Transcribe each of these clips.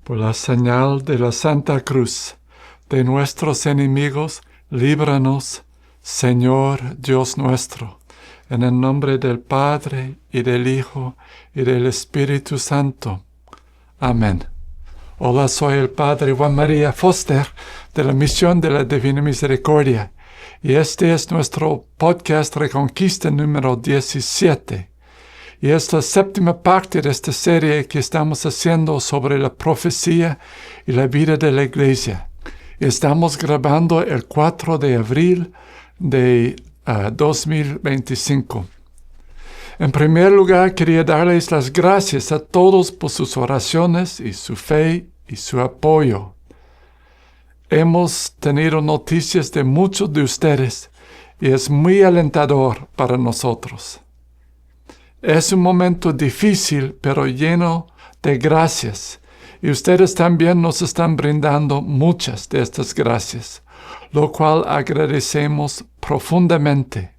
Por la señal de la Santa Cruz, de nuestros enemigos, líbranos, Señor Dios nuestro, en el nombre del Padre, y del Hijo, y del Espíritu Santo. Amén. Hola, soy el Padre Juan María Foster, de la Misión de la Divina Misericordia, y este es nuestro podcast Reconquista número 17. Y es la séptima parte de esta serie que estamos haciendo sobre la profecía y la vida de la Iglesia. Estamos grabando el 4 de abril de 2025. En primer lugar, quería darles las gracias a todos por sus oraciones y su fe y su apoyo. Hemos tenido noticias de muchos de ustedes y es muy alentador para nosotros. Es un momento difícil, pero lleno de gracias, y ustedes también nos están brindando muchas de estas gracias, lo cual agradecemos profundamente.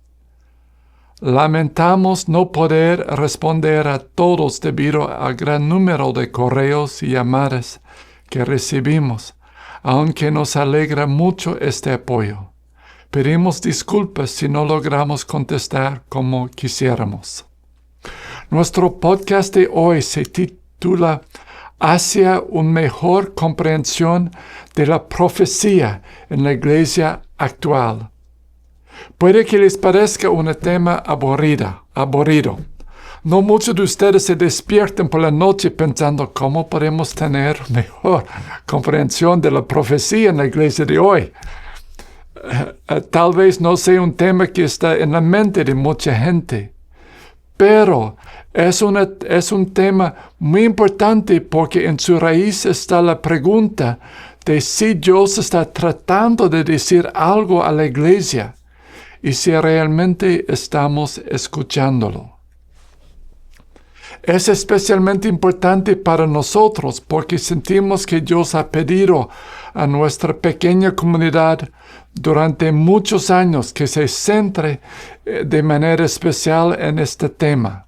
Lamentamos no poder responder a todos debido al gran número de correos y llamadas que recibimos, aunque nos alegra mucho este apoyo. Pedimos disculpas si no logramos contestar como quisiéramos. Nuestro podcast de hoy se titula Hacia una mejor comprensión de la profecía en la iglesia actual. Puede que les parezca un tema aburrido. No muchos de ustedes se despierten por la noche pensando cómo podemos tener mejor comprensión de la profecía en la iglesia de hoy. Tal vez no sea un tema que está en la mente de mucha gente. Pero es un tema muy importante porque en su raíz está la pregunta de si Dios está tratando de decir algo a la iglesia y si realmente estamos escuchándolo. Es especialmente importante para nosotros porque sentimos que Dios ha pedido a nuestra pequeña comunidad durante muchos años que se centre de manera especial en este tema.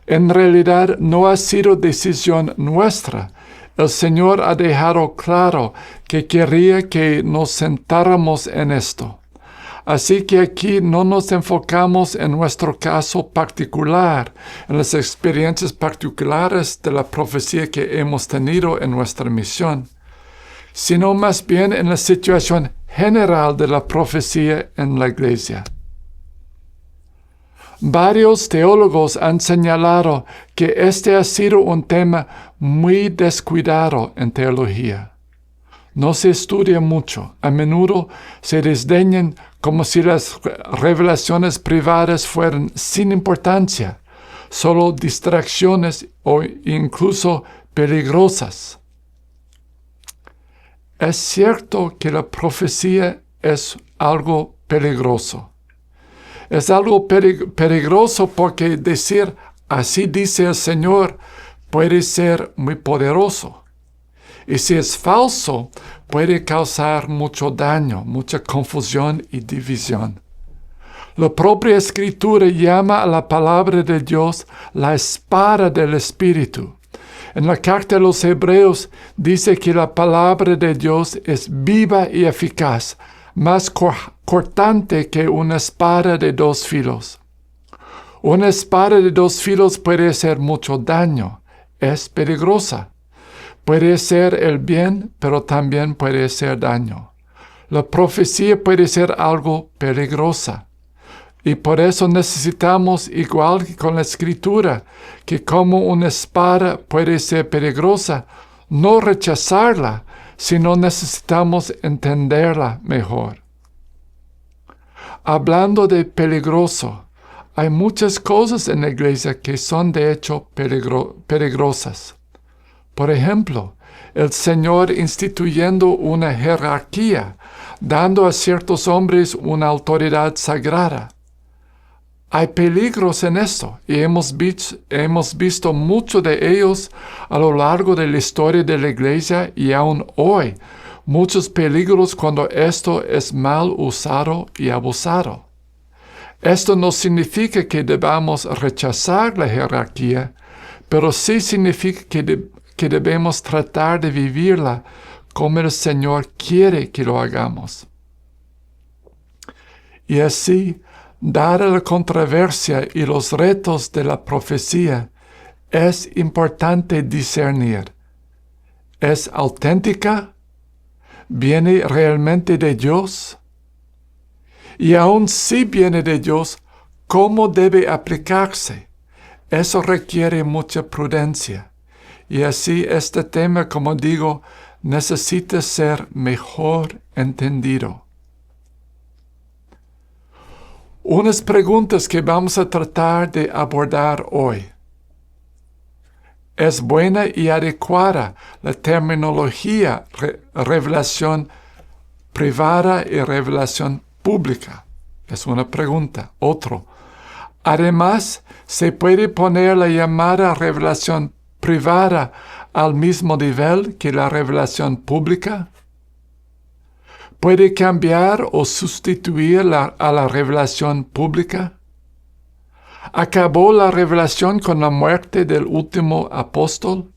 En realidad no ha sido decisión nuestra. El Señor ha dejado claro que quería que nos centráramos en esto. Así que aquí no nos enfocamos en nuestro caso particular, en las experiencias particulares de la profecía que hemos tenido en nuestra misión, sino más bien en la situación general de la profecía en la iglesia. Varios teólogos han señalado que este ha sido un tema muy descuidado en teología. No se estudia mucho, a menudo se desdeñan como si las revelaciones privadas fueran sin importancia, solo distracciones o incluso peligrosas. Es cierto que la profecía es algo peligroso. Es algo peligroso porque decir así dice el Señor puede ser muy poderoso. Y si es falso, puede causar mucho daño, mucha confusión y división. La propia Escritura llama a la palabra de Dios la espada del Espíritu. En la carta a los Hebreos dice que la palabra de Dios es viva y eficaz, más cortante que una espada de dos filos. Una espada de dos filos puede hacer mucho daño, es peligrosa. Puede ser el bien, pero también puede ser daño. La profecía puede ser algo peligrosa. Y por eso necesitamos, igual que con la Escritura, que como una espada puede ser peligrosa, no rechazarla, sino necesitamos entenderla mejor. Hablando de peligroso, hay muchas cosas en la iglesia que son de hecho peligrosas. Por ejemplo, el Señor instituyendo una jerarquía, dando a ciertos hombres una autoridad sagrada. Hay peligros en esto y hemos visto mucho de ellos a lo largo de la historia de la iglesia y aún hoy, muchos peligros cuando esto es mal usado y abusado. Esto no significa que debamos rechazar la jerarquía, pero sí significa que que debemos tratar de vivirla como el Señor quiere que lo hagamos. Y así, dada la controversia y los retos de la profecía, es importante discernir. ¿Es auténtica? ¿Viene realmente de Dios? Y aun si viene de Dios, ¿cómo debe aplicarse? Eso requiere mucha prudencia. Y así este tema, como digo, necesita ser mejor entendido. Unas preguntas que vamos a tratar de abordar hoy. ¿Es buena y adecuada la terminología revelación privada y revelación pública? Es una pregunta. Otro. Además, ¿se puede poner la llamada revelación privada al mismo nivel que la revelación pública? ¿Puede cambiar o sustituir a la revelación pública? ¿Acabó la revelación con la muerte del último apóstol?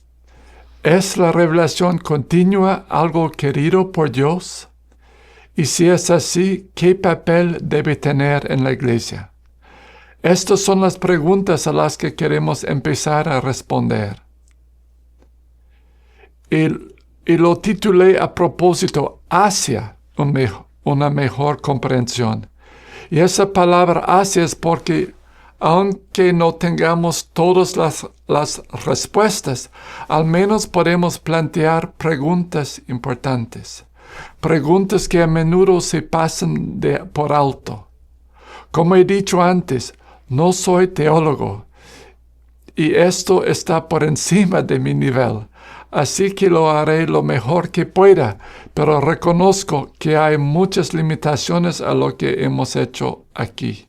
¿Es la revelación continua algo querido por Dios? Y si es así, ¿qué papel debe tener en la iglesia? Estas son las preguntas a las que queremos empezar a responder. Y lo titulé a propósito, hacia una mejor comprensión. Y esa palabra hacia es porque, aunque no tengamos todas las respuestas, al menos podemos plantear preguntas importantes. Preguntas que a menudo se pasan por alto. Como he dicho antes, no soy teólogo y esto está por encima de mi nivel, así que lo haré lo mejor que pueda, pero reconozco que hay muchas limitaciones a lo que hemos hecho aquí.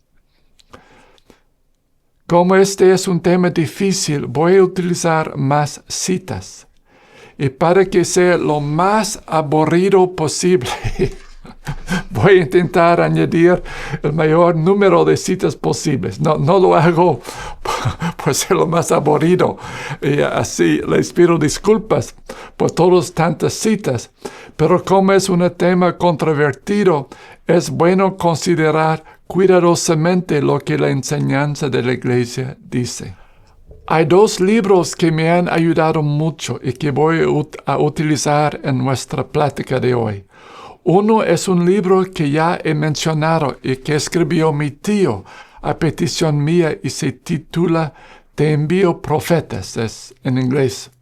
Como este es un tema difícil, voy a utilizar más citas. Y para que sea lo más aburrido posible, voy a intentar añadir el mayor número de citas posibles. No lo hago por ser lo más aburrido. Y así les pido disculpas por todas tantas citas. Pero como es un tema controvertido, es bueno considerar cuidadosamente lo que la enseñanza de la Iglesia dice. Hay dos libros que me han ayudado mucho y que voy a utilizar en nuestra plática de hoy. Uno es un libro que ya he mencionado y que escribió mi tío a petición mía y se titula Te envío profetas, es en inglés.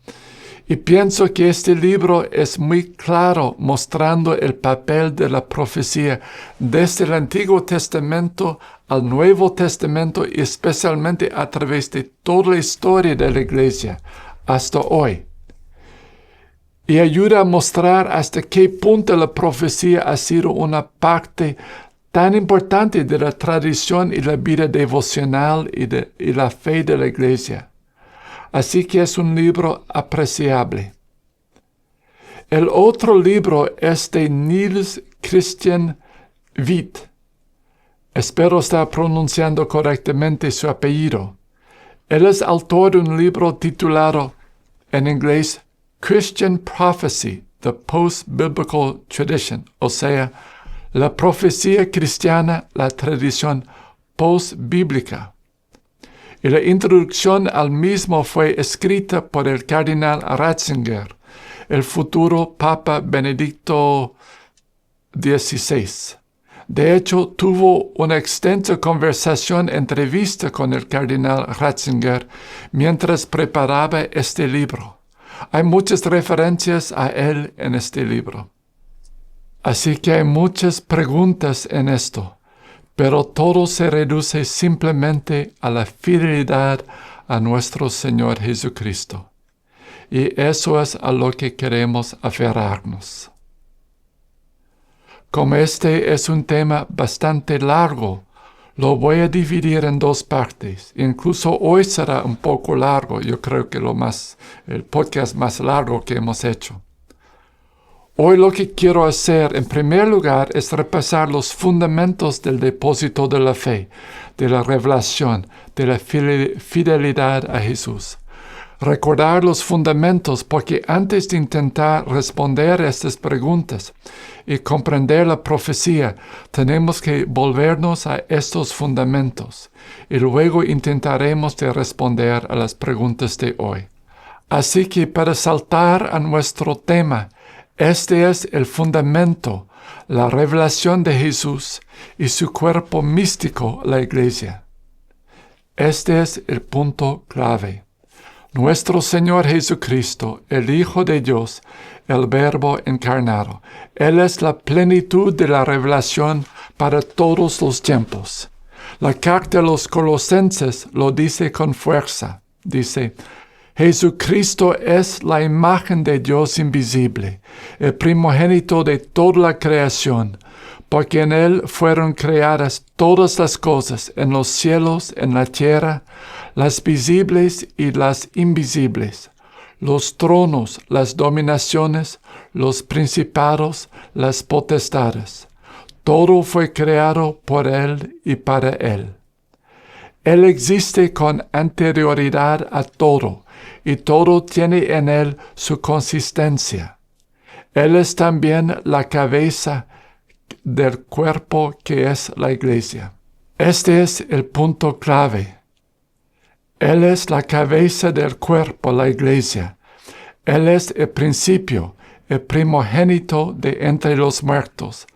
Y pienso que este libro es muy claro mostrando el papel de la profecía desde el Antiguo Testamento al Nuevo Testamento y especialmente a través de toda la historia de la Iglesia hasta hoy. Y ayuda a mostrar hasta qué punto la profecía ha sido una parte tan importante de la tradición y la vida devocional y la fe de la Iglesia. Así que es un libro apreciable. El otro libro es de Niels Christian Witt. Espero estar pronunciando correctamente su apellido. Él es autor de un libro titulado, en inglés, Christian Prophecy, The Post-Biblical Tradition, o sea, la profecía cristiana, la tradición post-bíblica. Y la introducción al mismo fue escrita por el cardenal Ratzinger, el futuro Papa Benedicto XVI. De hecho, tuvo una extensa entrevista con el cardenal Ratzinger mientras preparaba este libro. Hay muchas referencias a él en este libro. Así que hay muchas preguntas en esto, pero todo se reduce simplemente a la fidelidad a nuestro Señor Jesucristo. Y eso es a lo que queremos aferrarnos. Como este es un tema bastante largo, lo voy a dividir en dos partes. Incluso hoy será un poco largo, yo creo que el podcast más largo que hemos hecho. Hoy lo que quiero hacer en primer lugar es repasar los fundamentos del depósito de la fe, de la revelación, de la fidelidad a Jesús. Recordar los fundamentos, porque antes de intentar responder estas preguntas y comprender la profecía, tenemos que volvernos a estos fundamentos y luego intentaremos de responder a las preguntas de hoy. Así que para saltar a nuestro tema, este es el fundamento, la revelación de Jesús y su cuerpo místico, la Iglesia. Este es el punto clave. Nuestro Señor Jesucristo, el Hijo de Dios, el Verbo encarnado. Él es la plenitud de la revelación para todos los tiempos. La carta de los Colosenses lo dice con fuerza. Dice, Jesucristo es la imagen de Dios invisible, el primogénito de toda la creación, porque en Él fueron creadas todas las cosas, en los cielos, en la tierra, las visibles y las invisibles, los tronos, las dominaciones, los principados, las potestades. Todo fue creado por Él y para Él. Él existe con anterioridad a todo, y todo tiene en Él su consistencia. Él es también la cabeza del cuerpo que es la Iglesia. Este es el punto clave. Él es la cabeza del cuerpo, la Iglesia. Él es el principio, el primogénito de entre los muertos,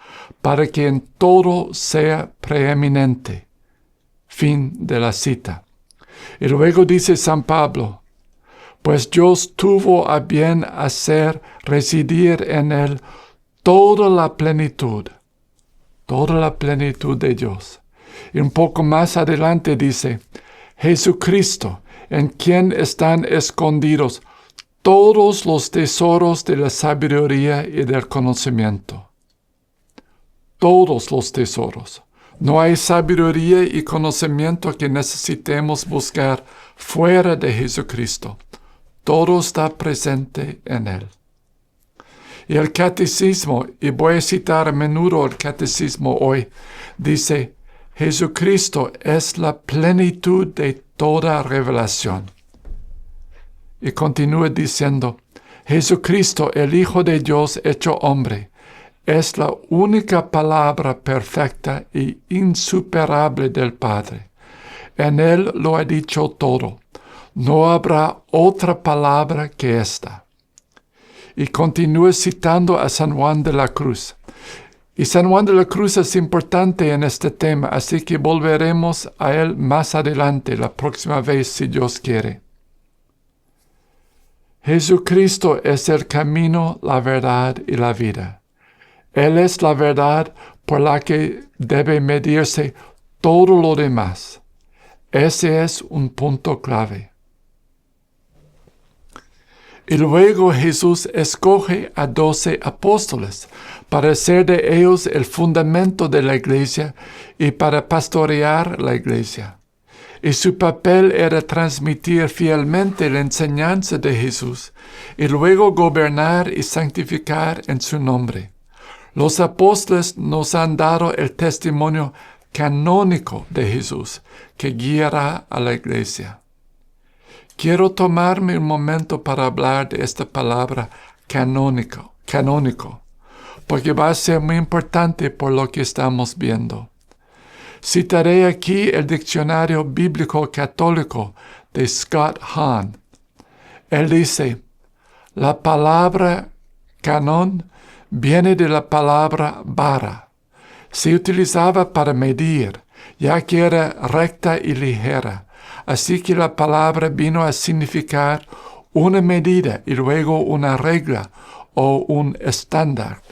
para que en todo sea preeminente. Fin de la cita. Y luego dice San Pablo, pues Dios tuvo a bien hacer residir en él toda la plenitud de Dios. Y un poco más adelante dice, Jesucristo, en quien están escondidos todos los tesoros de la sabiduría y del conocimiento. Todos los tesoros. No hay sabiduría y conocimiento que necesitemos buscar fuera de Jesucristo. Todo está presente en Él. Y el catecismo, y voy a citar a menudo el catecismo hoy, dice, Jesucristo es la plenitud de toda revelación. Y continúa diciendo, Jesucristo, el Hijo de Dios hecho hombre, es la única palabra perfecta e insuperable del Padre. En Él lo ha dicho todo. No habrá otra palabra que esta. Y continúa citando a San Juan de la Cruz. Y San Juan de la Cruz es importante en este tema, así que volveremos a él más adelante, la próxima vez, si Dios quiere. Jesucristo es el camino, la verdad y la vida. Él es la verdad por la que debe medirse todo lo demás. Ese es un punto clave. Y luego Jesús escoge a 12 apóstoles para ser de ellos el fundamento de la iglesia y para pastorear la iglesia. Y su papel era transmitir fielmente la enseñanza de Jesús y luego gobernar y santificar en su nombre. Los apóstoles nos han dado el testimonio canónico de Jesús que guiará a la iglesia. Quiero tomarme un momento para hablar de esta palabra canónico, porque va a ser muy importante por lo que estamos viendo. Citaré aquí el Diccionario Bíblico Católico de Scott Hahn. Él dice, la palabra canon viene de la palabra vara. Se utilizaba para medir, ya que era recta y ligera. Así que la palabra vino a significar una medida y luego una regla o un estándar.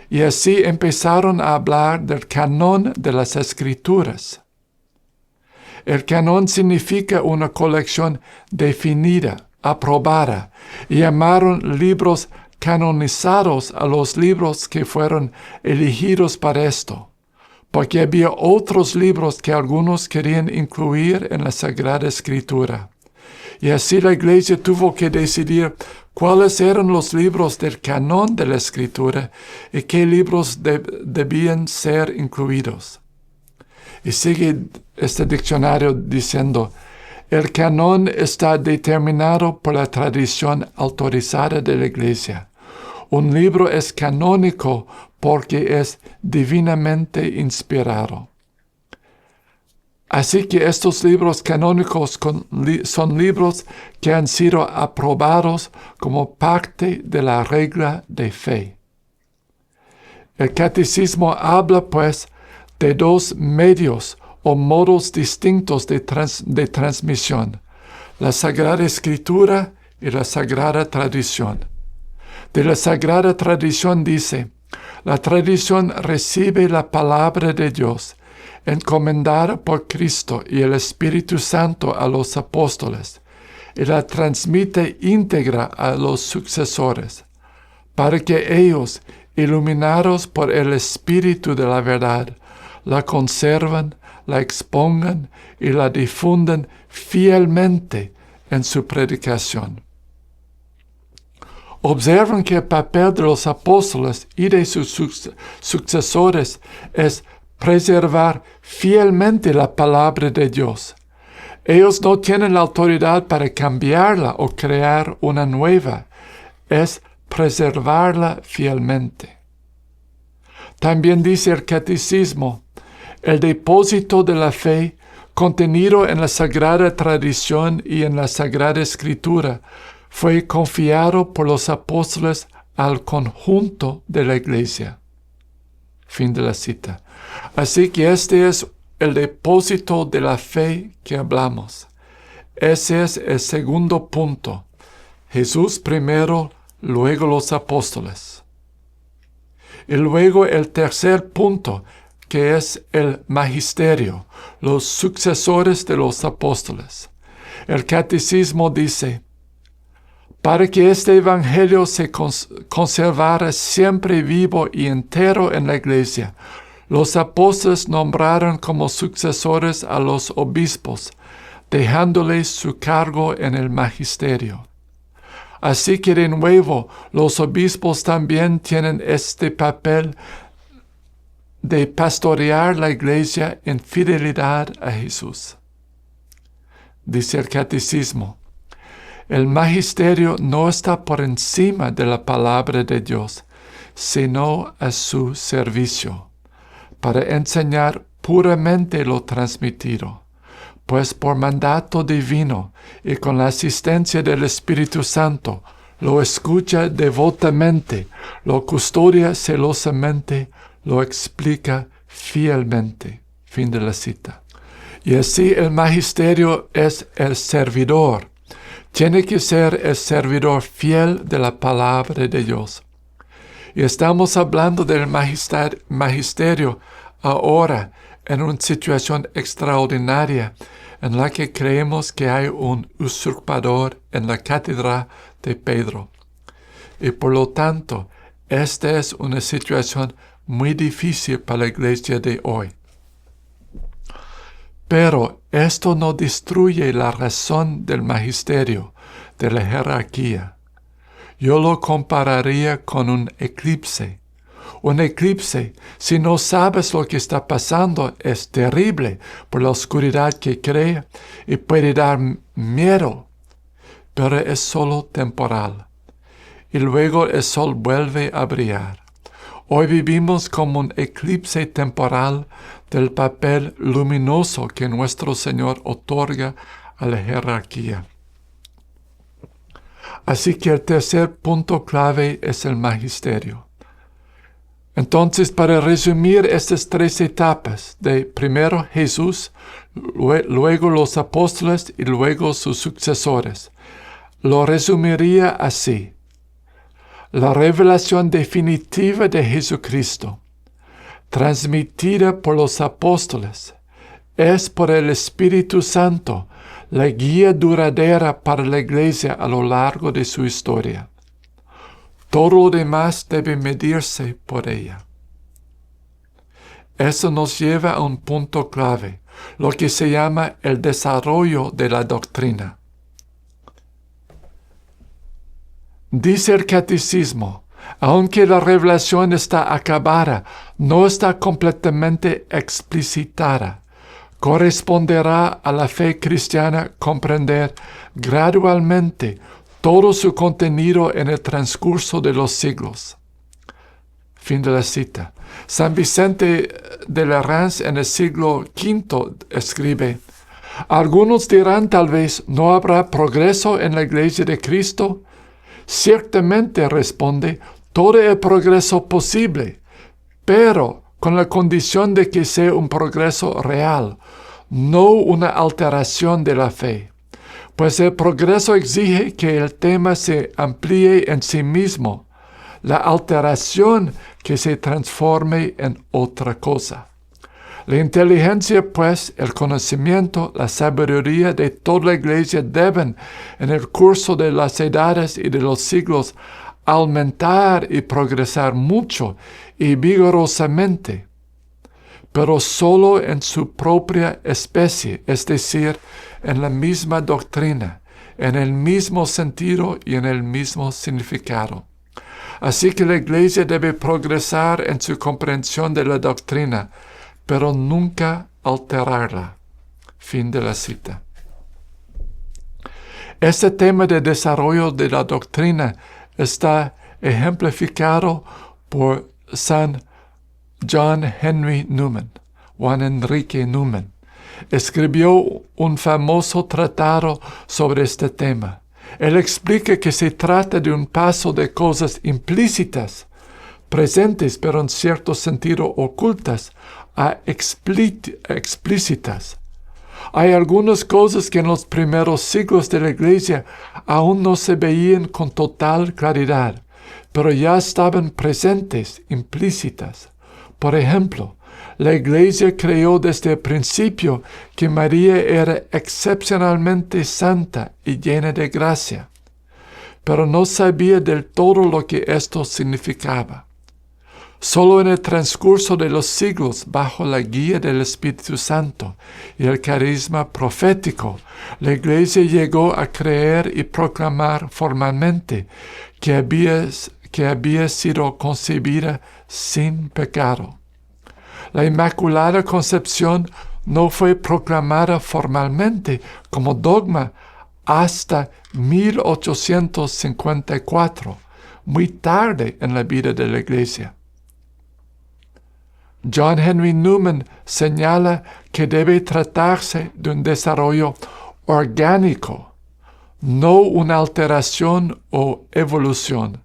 Y así empezaron a hablar del canon de las Escrituras. El canon significa una colección definida, aprobada, y llamaron libros canonizados a los libros que fueron elegidos para esto, porque había otros libros que algunos querían incluir en la Sagrada Escritura. Y así la Iglesia tuvo que decidir cuáles eran los libros del canon de la Escritura y qué libros debían ser incluidos. Y sigue este diccionario diciendo, El canon está determinado por la tradición autorizada de la Iglesia. Un libro es canónico porque es divinamente inspirado. Así que estos libros canónicos son libros que han sido aprobados como parte de la regla de fe. El catecismo habla, pues, de dos medios o modos distintos de transmisión, la Sagrada Escritura y la Sagrada Tradición. De la Sagrada Tradición dice, la tradición recibe la palabra de Dios, encomendada por Cristo y el Espíritu Santo a los apóstoles, y la transmite íntegra a los sucesores, para que ellos, iluminados por el Espíritu de la verdad, la conserven, la expongan y la difundan fielmente en su predicación. Observen que el papel de los apóstoles y de sus sucesores es preservar fielmente la palabra de Dios. Ellos no tienen la autoridad para cambiarla o crear una nueva. Es preservarla fielmente. También dice el catecismo, el depósito de la fe contenido en la Sagrada Tradición y en la Sagrada Escritura fue confiado por los apóstoles al conjunto de la Iglesia. Fin de la cita. Así que este es el depósito de la fe que hablamos. Ese es el segundo punto. Jesús primero, luego los apóstoles. Y luego el tercer punto, que es el magisterio, los sucesores de los apóstoles. El catecismo dice, para que este evangelio se conservara siempre vivo y entero en la Iglesia, los apóstoles nombraron como sucesores a los obispos, dejándoles su cargo en el magisterio. Así que de nuevo, los obispos también tienen este papel de pastorear la Iglesia en fidelidad a Jesús. Dice el catecismo, el magisterio no está por encima de la palabra de Dios, sino a su servicio, para enseñar puramente lo transmitido, pues por mandato divino y con la asistencia del Espíritu Santo, lo escucha devotamente, lo custodia celosamente, lo explica fielmente. Fin de la cita. Y así el magisterio es el servidor. Tiene que ser el servidor fiel de la palabra de Dios. Y estamos hablando del magisterio ahora en una situación extraordinaria en la que creemos que hay un usurpador en la cátedra de Pedro. Y por lo tanto, esta es una situación muy difícil para la iglesia de hoy. Pero esto no destruye la razón del magisterio, de la jerarquía. Yo lo compararía con un eclipse. Un eclipse, si no sabes lo que está pasando, es terrible por la oscuridad que crea y puede dar miedo, pero es solo temporal. Y luego el sol vuelve a brillar. Hoy vivimos como un eclipse temporal del papel luminoso que nuestro Señor otorga a la jerarquía. Así que el tercer punto clave es el magisterio. Entonces, para resumir estas tres etapas, de primero Jesús, luego los apóstoles y luego sus sucesores, lo resumiría así. La revelación definitiva de Jesucristo, transmitida por los apóstoles, es por el Espíritu Santo la guía duradera para la Iglesia a lo largo de su historia. Todo lo demás debe medirse por ella. Eso nos lleva a un punto clave, lo que se llama el desarrollo de la doctrina. Dice el catecismo, aunque la revelación está acabada, no está completamente explicitada, Corresponderá a la fe cristiana comprender gradualmente todo su contenido en el transcurso de los siglos. Fin de la cita. San Vicente de Lerins en el siglo V escribe: algunos dirán tal vez, ¿no habrá progreso en la Iglesia de Cristo? Ciertamente, responde, todo el progreso posible, pero con la condición de que sea un progreso real, no una alteración de la fe. Pues el progreso exige que el tema se amplíe en sí mismo, la alteración que se transforme en otra cosa. La inteligencia, pues, el conocimiento, la sabiduría de toda la Iglesia deben, en el curso de las edades y de los siglos, aumentar y progresar mucho y vigorosamente, pero solo en su propia especie, es decir, en la misma doctrina, en el mismo sentido y en el mismo significado. Así que la Iglesia debe progresar en su comprensión de la doctrina, pero nunca alterarla. Fin de la cita. Este tema de desarrollo de la doctrina está ejemplificado por San John Henry Newman, Juan Enrique Newman. Escribió un famoso tratado sobre este tema. Él explica que se trata de un paso de cosas implícitas, presentes pero en cierto sentido ocultas, a explícitas. Hay algunas cosas que en los primeros siglos de la Iglesia aún no se veían con total claridad, pero ya estaban presentes, implícitas. Por ejemplo, la Iglesia creyó desde el principio que María era excepcionalmente santa y llena de gracia, pero no sabía del todo lo que esto significaba. Solo en el transcurso de los siglos, bajo la guía del Espíritu Santo y el carisma profético, la Iglesia llegó a creer y proclamar formalmente que había sido concebida sin pecado. La Inmaculada Concepción no fue proclamada formalmente como dogma hasta 1854, muy tarde en la vida de la Iglesia. John Henry Newman señala que debe tratarse de un desarrollo orgánico, no una alteración o evolución.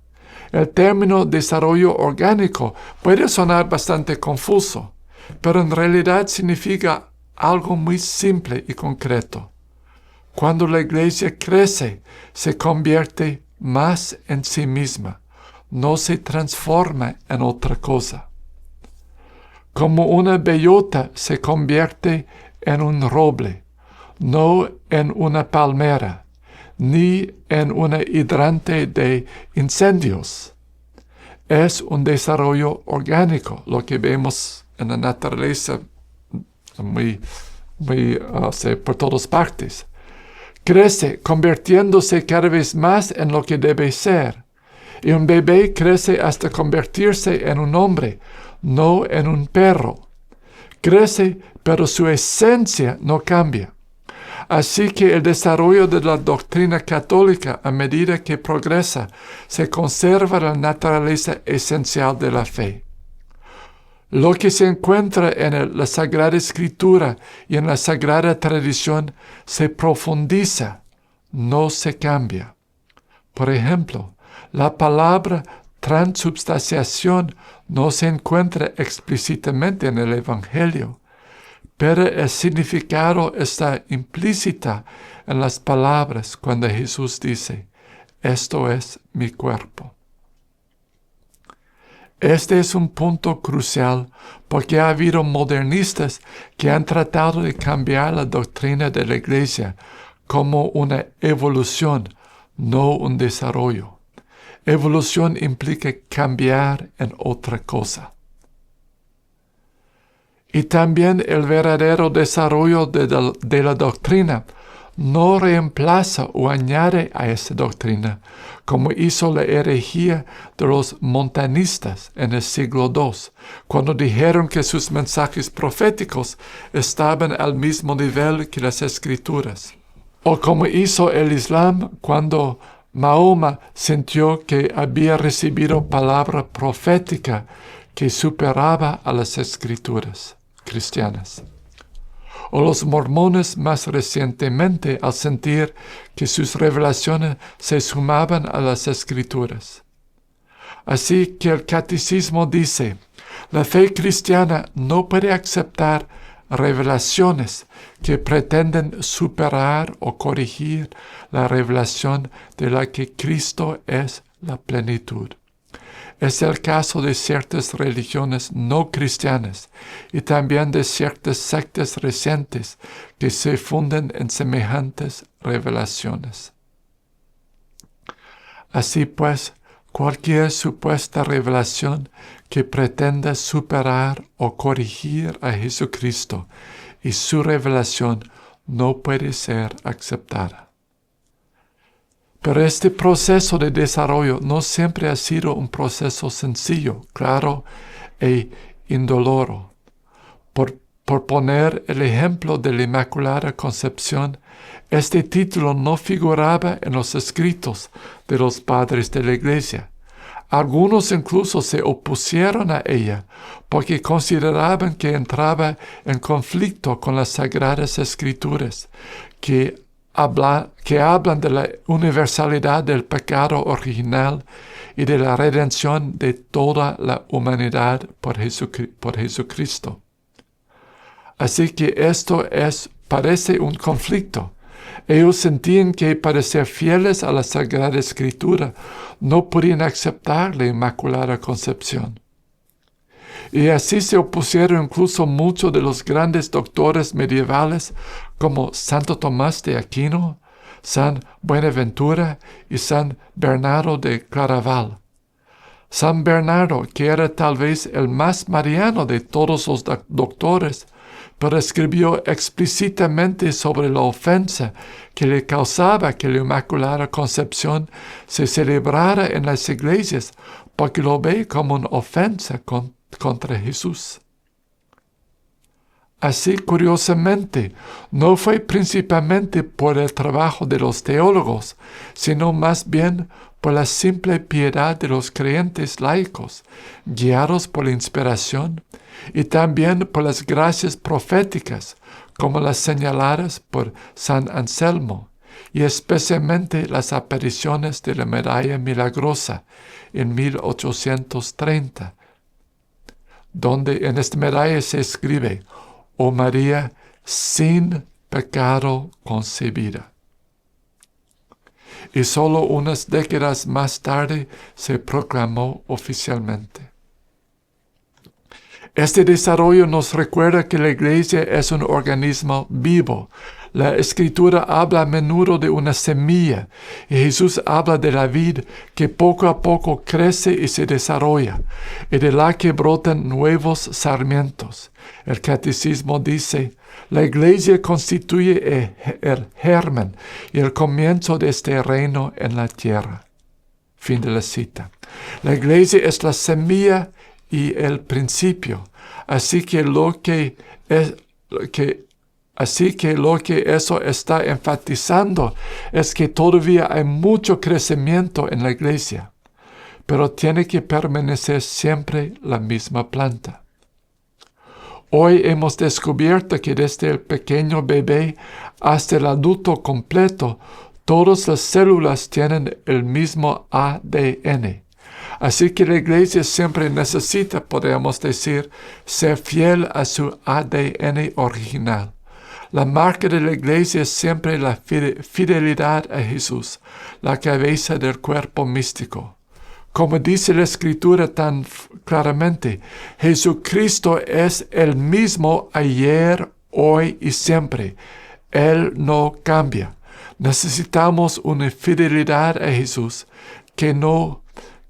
El término desarrollo orgánico puede sonar bastante confuso, pero en realidad significa algo muy simple y concreto. Cuando la Iglesia crece, se convierte más en sí misma, no se transforma en otra cosa. Como una bellota se convierte en un roble, no en una palmera, ni en una hidrante de incendios. Es un desarrollo orgánico, lo que vemos en la naturaleza por todas partes. Crece convirtiéndose cada vez más en lo que debe ser. Y un bebé crece hasta convertirse en un hombre, no en un perro. Crece, pero su esencia no cambia. Así que el desarrollo de la doctrina católica, a medida que progresa, se conserva la naturaleza esencial de la fe. Lo que se encuentra en la Sagrada Escritura y en la Sagrada Tradición se profundiza, no se cambia. Por ejemplo, la palabra transubstanciación no se encuentra explícitamente en el Evangelio, pero el significado está implícita en las palabras cuando Jesús dice, esto es mi cuerpo. Este es un punto crucial porque ha habido modernistas que han tratado de cambiar la doctrina de la Iglesia como una evolución, no un desarrollo. Evolución implica cambiar en otra cosa. Y también el verdadero desarrollo de la doctrina no reemplaza o añade a esta doctrina, como hizo la herejía de los montanistas en el siglo II, cuando dijeron que sus mensajes proféticos estaban al mismo nivel que las Escrituras. O como hizo el Islam cuando Mahoma sintió que había recibido palabra profética que superaba a las Escrituras cristianas. O los mormones más recientemente al sentir que sus revelaciones se sumaban a las Escrituras. Así que el catecismo dice, la fe cristiana no puede aceptar revelaciones que pretenden superar o corregir la revelación de la que Cristo es la plenitud. Es el caso de ciertas religiones no cristianas y también de ciertas sectas recientes que se funden en semejantes revelaciones. Así pues, cualquier supuesta revelación que pretenda superar o corregir a Jesucristo y su revelación no puede ser aceptada. Pero este proceso de desarrollo no siempre ha sido un proceso sencillo, claro e indoloro. Por poner el ejemplo de la Inmaculada Concepción, este título no figuraba en los escritos de los padres de la Iglesia. Algunos incluso se opusieron a ella porque consideraban que entraba en conflicto con las Sagradas Escrituras, que hablan de la universalidad del pecado original y de la redención de toda la humanidad por Jesucristo. Así que esto parece un conflicto. Ellos sentían que para ser fieles a la Sagrada Escritura no podían aceptar la Inmaculada Concepción. Y así se opusieron incluso muchos de los grandes doctores medievales como Santo Tomás de Aquino, San Buenaventura y San Bernardo de Claraval. San Bernardo, que era tal vez el más mariano de todos los doctores, pero escribió explícitamente sobre la ofensa que le causaba que la Inmaculada Concepción se celebrara en las iglesias, porque lo ve como una ofensa contra Jesús. Así, curiosamente, no fue principalmente por el trabajo de los teólogos, sino más bien por la simple piedad de los creyentes laicos, guiados por la inspiración, y también por las gracias proféticas, como las señaladas por San Anselmo, y especialmente las apariciones de la medalla milagrosa en 1830, donde en esta medalla se escribe, «Oh María, sin pecado concebida». Y solo unas décadas más tarde se proclamó oficialmente. Este desarrollo nos recuerda que la Iglesia es un organismo vivo. La Escritura habla a menudo de una semilla y Jesús habla de la vid que poco a poco crece y se desarrolla y de la que brotan nuevos sarmientos. El Catecismo dice, la Iglesia constituye el germen y el comienzo de este reino en la tierra. Fin de la cita. La Iglesia es la semilla y el principio. Así que lo que eso está enfatizando es que todavía hay mucho crecimiento en la Iglesia, pero tiene que permanecer siempre la misma planta. Hoy hemos descubierto que desde el pequeño bebé hasta el adulto completo, todas las células tienen el mismo ADN. Así que la Iglesia siempre necesita, podríamos decir, ser fiel a su ADN original. La marca de la Iglesia es siempre la fidelidad a Jesús, la cabeza del cuerpo místico. Como dice la Escritura tan claramente, Jesucristo es el mismo ayer, hoy y siempre. Él no cambia. Necesitamos una fidelidad a Jesús que no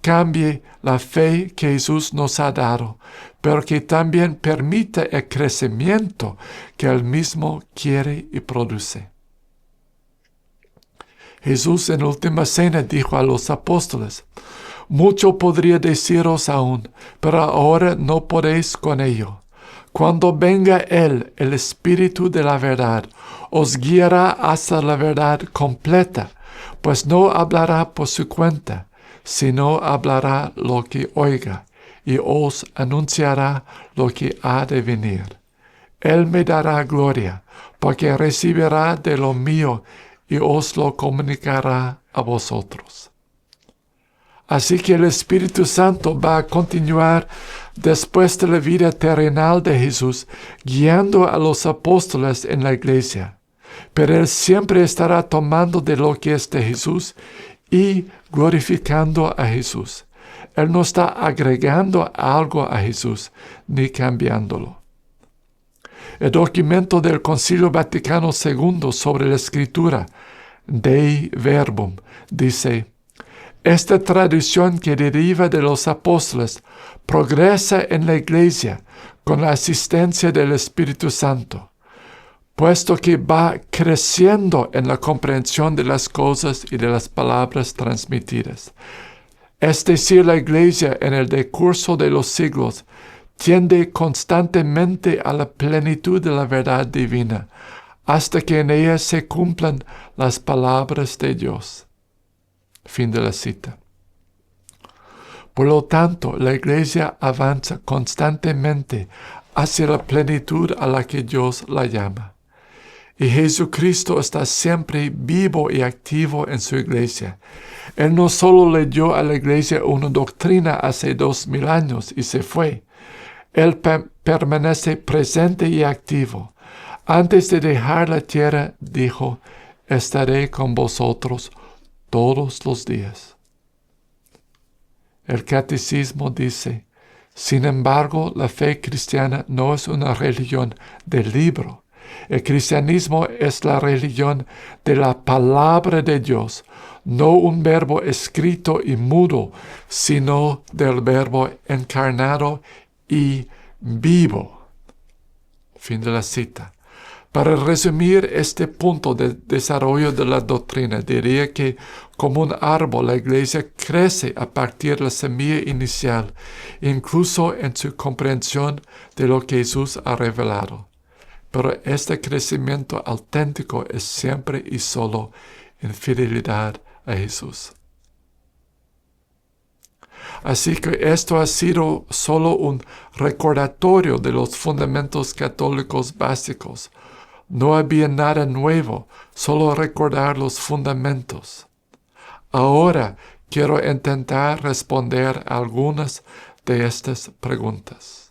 cambie la fe que Jesús nos ha dado, pero que también permita el crecimiento que Él mismo quiere y produce. Jesús en última cena dijo a los apóstoles: mucho podría deciros aún, pero ahora no podéis con ello. Cuando venga Él, el Espíritu de la verdad, os guiará hasta la verdad completa, pues no hablará por su cuenta, sino hablará lo que oiga, y os anunciará lo que ha de venir. Él me dará gloria, porque recibirá de lo mío y os lo comunicará a vosotros. Así que el Espíritu Santo va a continuar después de la vida terrenal de Jesús, guiando a los apóstoles en la iglesia. Pero Él siempre estará tomando de lo que es de Jesús y glorificando a Jesús. Él no está agregando algo a Jesús ni cambiándolo. El documento del Concilio Vaticano II sobre la Escritura, Dei Verbum, dice: esta tradición que deriva de los apóstoles progresa en la Iglesia con la asistencia del Espíritu Santo, puesto que va creciendo en la comprensión de las cosas y de las palabras transmitidas. Es decir, la Iglesia en el decurso de los siglos tiende constantemente a la plenitud de la verdad divina, hasta que en ella se cumplan las palabras de Dios. Fin de la cita. Por lo tanto, la Iglesia avanza constantemente hacia la plenitud a la que Dios la llama. Y Jesucristo está siempre vivo y activo en su Iglesia. Él no solo le dio a la Iglesia una doctrina hace 2000 años y se fue. Él permanece presente y activo. Antes de dejar la tierra, dijo: estaré con vosotros todos los días. El Catecismo dice: sin embargo, la fe cristiana no es una religión del libro. El cristianismo es la religión de la palabra de Dios, no un verbo escrito y mudo, sino del verbo encarnado y vivo. Fin de la cita. Para resumir este punto de desarrollo de la doctrina, diría que como un árbol la Iglesia crece a partir de la semilla inicial, incluso en su comprensión de lo que Jesús ha revelado. Pero este crecimiento auténtico es siempre y solo en fidelidad a Jesús. Así que esto ha sido solo un recordatorio de los fundamentos católicos básicos. No había nada nuevo, solo recordar los fundamentos. Ahora quiero intentar responder a algunas de estas preguntas.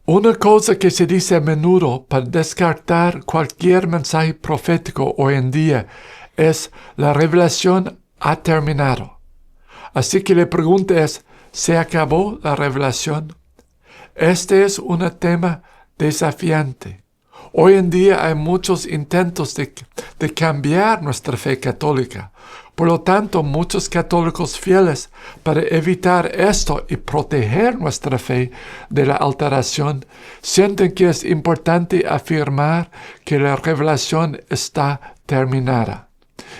Una cosa que se dice a menudo para descartar cualquier mensaje profético hoy en día es: la revelación ha terminado. Así que la pregunta es: ¿se acabó la revelación? Este es un tema desafiante. Hoy en día hay muchos intentos de cambiar nuestra fe católica. Por lo tanto, muchos católicos fieles, para evitar esto y proteger nuestra fe de la alteración, sienten que es importante afirmar que la revelación está terminada,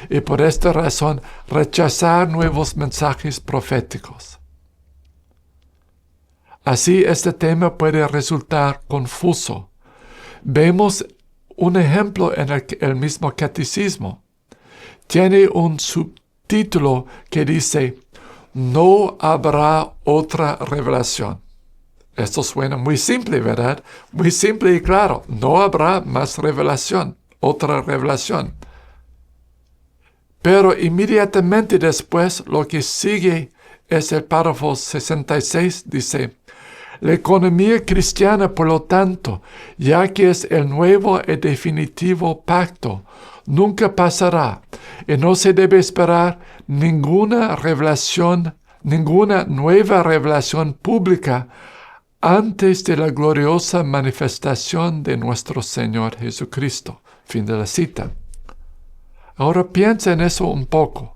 y por esta razón rechazar nuevos mensajes proféticos. Así, este tema puede resultar confuso. Vemos un ejemplo en el mismo catecismo. Tiene un subtítulo que dice: no habrá otra revelación. Esto suena muy simple, ¿verdad? Muy simple y claro. No habrá más revelación, otra revelación. Pero inmediatamente después lo que sigue es el párrafo 66, dice: la economía cristiana, por lo tanto, ya que es el nuevo y definitivo pacto, nunca pasará, y no se debe esperar ninguna nueva revelación pública antes de la gloriosa manifestación de nuestro Señor Jesucristo. Fin de la cita. Ahora piensa en eso un poco.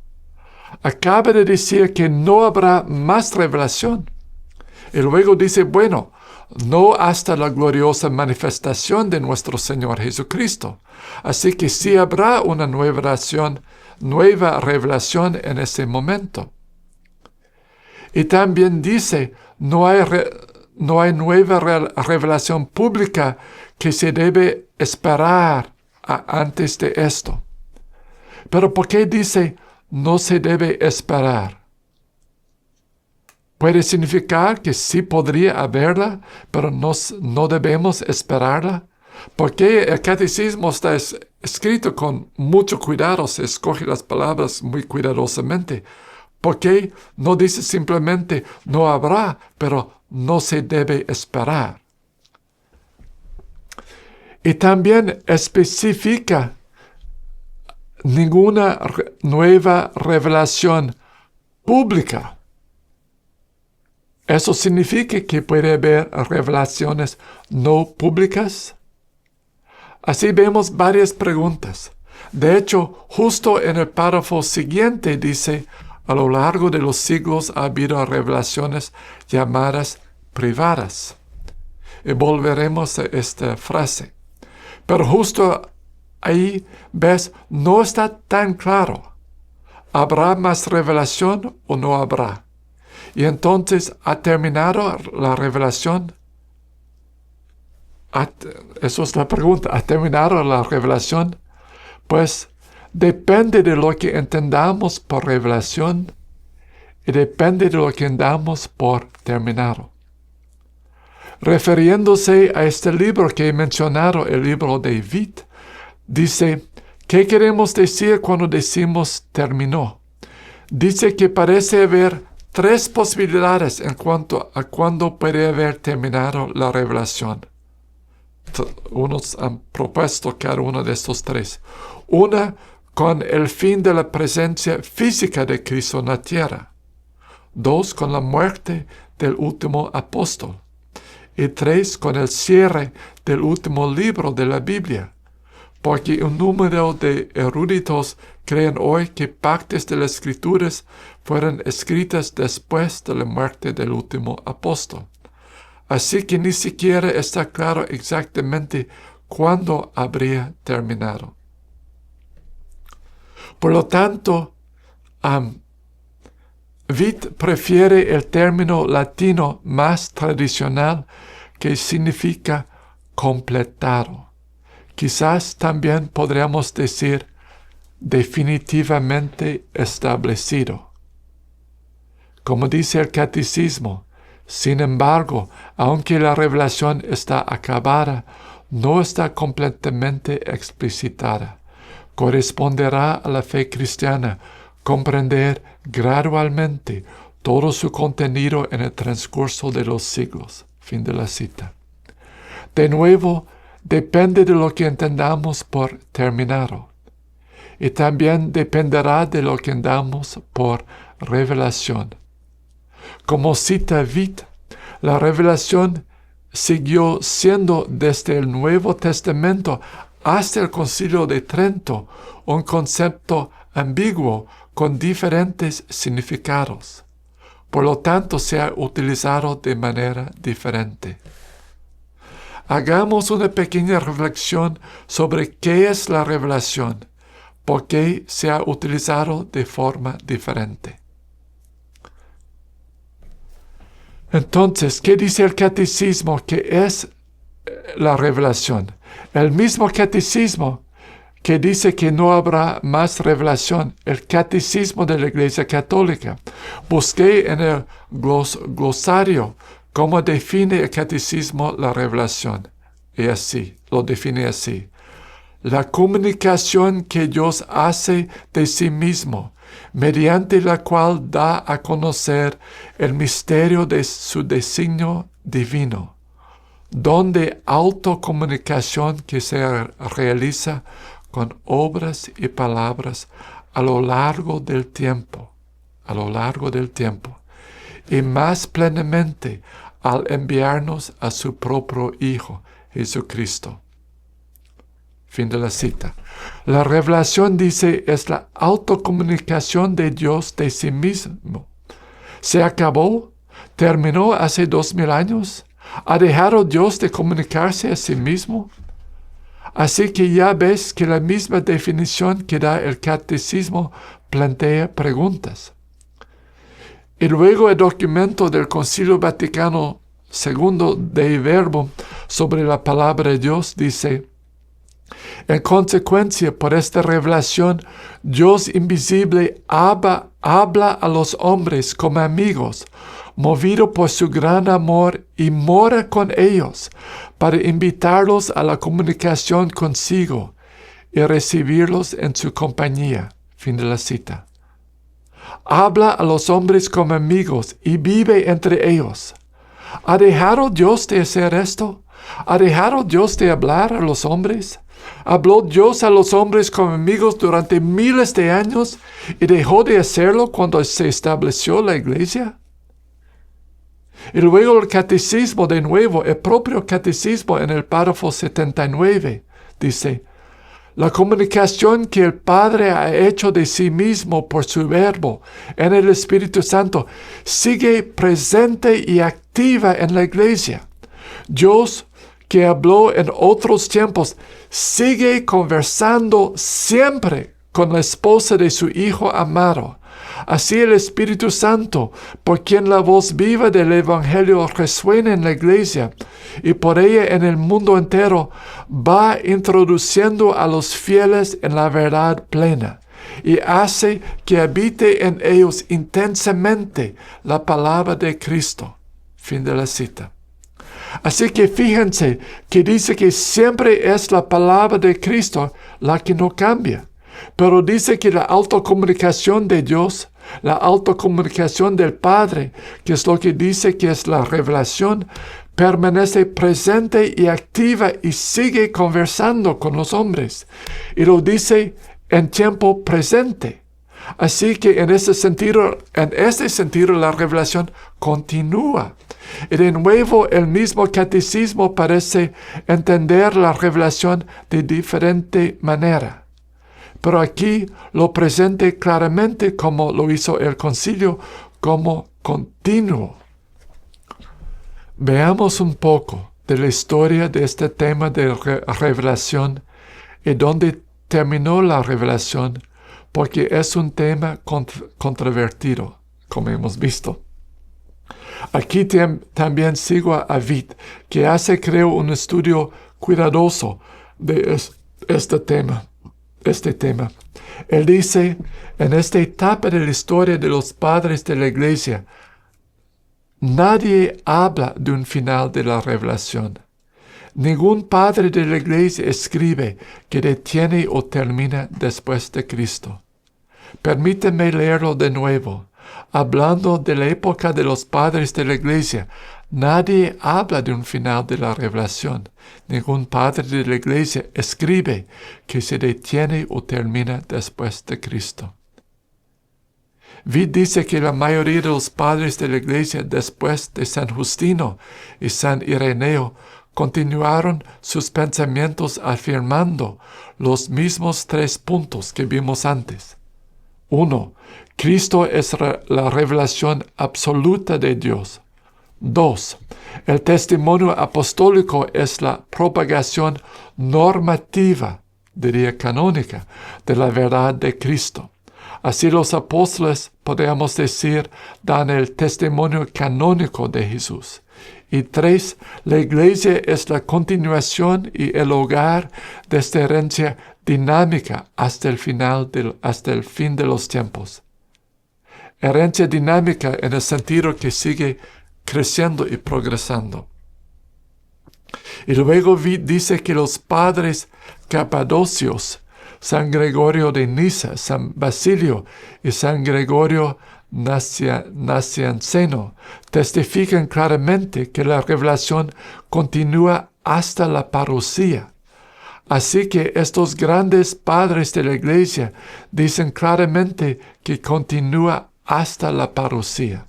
Acaba de decir que no habrá más revelación. Y luego dice: bueno, no hasta la gloriosa manifestación de nuestro Señor Jesucristo. Así que sí habrá una nueva nueva revelación en ese momento. Y también dice, no hay nueva revelación pública que se debe esperar antes de esto. Pero ¿por qué dice no se debe esperar? Puede significar que sí podría haberla, pero no debemos esperarla. Porque el catecismo está escrito con mucho cuidado, se escoge las palabras muy cuidadosamente. Porque no dice simplemente no habrá, pero no se debe esperar. Y también especifica ninguna nueva revelación pública. ¿Eso significa que puede haber revelaciones no públicas? Así vemos varias preguntas. De hecho, justo en el párrafo siguiente dice, a lo largo de los siglos ha habido revelaciones llamadas privadas. Y volveremos a esta frase. Pero justo ahí, ves, no está tan claro. ¿Habrá más revelación o no habrá? Y entonces, ¿ha terminado la revelación? Eso es la pregunta. ¿Ha terminado la revelación? Pues depende de lo que entendamos por revelación y depende de lo que entendamos por terminado. Refiriéndose a este libro que he mencionado, el libro de Witt, dice, ¿qué queremos decir cuando decimos terminó? Dice que parece haber 3 posibilidades en cuanto a cuándo puede haber terminado la revelación. Unos han propuesto cada uno de estos 3. Una, con el fin de la presencia física de Cristo en la tierra. 2, con la muerte del último apóstol. Y 3, con el cierre del último libro de la Biblia. Porque un número de eruditos creen hoy que partes de las Escrituras fueron escritas después de la muerte del último apóstol. Así que ni siquiera está claro exactamente cuándo habría terminado. Por lo tanto, Witt prefiere el término latino más tradicional que significa completado. Quizás también podríamos decir definitivamente establecido. Como dice el catecismo, sin embargo, aunque la revelación está acabada, no está completamente explicitada. Corresponderá a la fe cristiana comprender gradualmente todo su contenido en el transcurso de los siglos. Fin de la cita. De nuevo, depende de lo que entendamos por terminado. Y también dependerá de lo que entendamos por revelación. Como cita Witt, la revelación siguió siendo desde el Nuevo Testamento hasta el Concilio de Trento un concepto ambiguo con diferentes significados. Por lo tanto, se ha utilizado de manera diferente. Hagamos una pequeña reflexión sobre qué es la revelación, por qué se ha utilizado de forma diferente. Entonces, ¿qué dice el catecismo que es la revelación? El mismo catecismo que dice que no habrá más revelación, el catecismo de la Iglesia Católica. Busqué en el glosario cómo define el catecismo la revelación. Y así, lo define así. La comunicación que Dios hace de sí mismo, mediante la cual da a conocer el misterio de su designio divino, don de autocomunicación que se realiza con obras y palabras a lo largo del tiempo, y más plenamente al enviarnos a su propio Hijo, Jesucristo. Fin de la cita. La revelación, dice, es la autocomunicación de Dios de sí mismo. ¿Se acabó? ¿Terminó hace 2000 años? ¿Ha dejado Dios de comunicarse a sí mismo? Así que ya ves que la misma definición que da el catecismo plantea preguntas. Y luego el documento del Concilio Vaticano II Dei Verbum sobre la palabra de Dios dice: en consecuencia, por esta revelación, Dios invisible habla a los hombres como amigos, movido por su gran amor, y mora con ellos para invitarlos a la comunicación consigo y recibirlos en su compañía. Fin de la cita. Habla a los hombres como amigos y vive entre ellos. ¿Ha dejado Dios de hacer esto? ¿Ha dejado Dios de hablar a los hombres? ¿Habló Dios a los hombres como amigos durante miles de años y dejó de hacerlo cuando se estableció la iglesia? Y luego el catecismo de nuevo, el propio catecismo en el párrafo 79, dice: la comunicación que el Padre ha hecho de sí mismo por su Verbo en el Espíritu Santo sigue presente y activa en la iglesia. Dios, que habló en otros tiempos, sigue conversando siempre con la esposa de su Hijo amado. Así el Espíritu Santo, por quien la voz viva del Evangelio resuena en la iglesia y por ella en el mundo entero, va introduciendo a los fieles en la verdad plena y hace que habite en ellos intensamente la palabra de Cristo. Fin de la cita. Así que fíjense que dice que siempre es la palabra de Cristo la que no cambia. Pero dice que la autocomunicación de Dios, la autocomunicación del Padre, que es lo que dice que es la revelación, permanece presente y activa y sigue conversando con los hombres. Y lo dice en tiempo presente. Así que en ese sentido la revelación continúa. Y de nuevo el mismo catecismo parece entender la revelación de diferente manera. Pero aquí lo presenta claramente, como lo hizo el concilio, como continuo. Veamos un poco de la historia de este tema de revelación y dónde terminó la revelación, porque es un tema controvertido, como hemos visto. Aquí también sigo a Vid, que hace, creo, un estudio cuidadoso de este tema. Él dice: en esta etapa de la historia de los padres de la iglesia, nadie habla de un final de la revelación. Ningún padre de la iglesia escribe que detiene o termina después de Cristo. Permíteme leerlo de nuevo. Hablando de la época de los padres de la iglesia, nadie habla de un final de la revelación. Ningún padre de la iglesia escribe que se detiene o termina después de Cristo. Vid dice que la mayoría de los padres de la iglesia después de San Justino y San Ireneo continuaron sus pensamientos afirmando los mismos 3 puntos que vimos antes. 1. Cristo es la revelación absoluta de Dios. 2. El testimonio apostólico es la propagación normativa, diría canónica, de la verdad de Cristo. Así los apóstoles, podríamos decir, dan el testimonio canónico de Jesús. Y 3. La iglesia es la continuación y el hogar de esta herencia dinámica hasta el fin de los tiempos. Herencia dinámica en el sentido que sigue creciendo y progresando. Y luego dice que los padres capadocios, San Gregorio de Nisa, San Basilio y San Gregorio Nacianceno, testifican claramente que la revelación continúa hasta la parucía. Así que estos grandes padres de la iglesia dicen claramente que continúa hasta la parucía.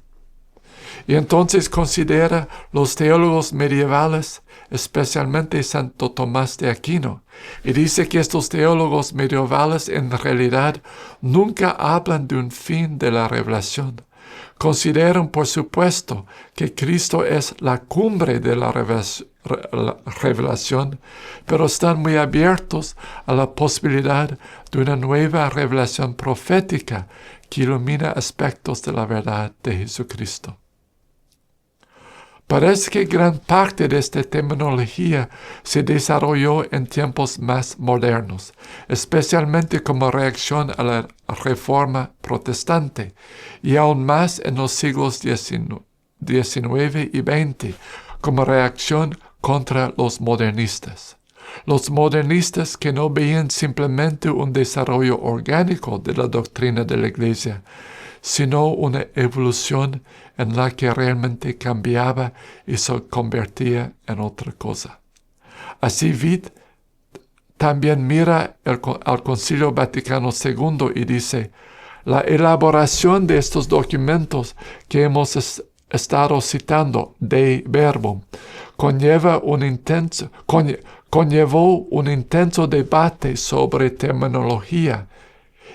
Y entonces considera los teólogos medievales, especialmente Santo Tomás de Aquino, y dice que estos teólogos medievales en realidad nunca hablan de un fin de la revelación, Consideran, por supuesto, que Cristo es la cumbre de la revelación, pero están muy abiertos a la posibilidad de una nueva revelación profética que ilumina aspectos de la verdad de Jesucristo. Parece que gran parte de esta terminología se desarrolló en tiempos más modernos, especialmente como reacción a la Reforma Protestante, y aún más en los siglos XIX y XX, como reacción contra los modernistas. Los modernistas que no veían simplemente un desarrollo orgánico de la doctrina de la Iglesia, sino una evolución en la que realmente cambiaba y se convertía en otra cosa. Así Witt también mira al Concilio Vaticano II y dice: la elaboración de estos documentos que hemos estado citando, Dei Verbum, conllevó un intenso debate sobre terminología,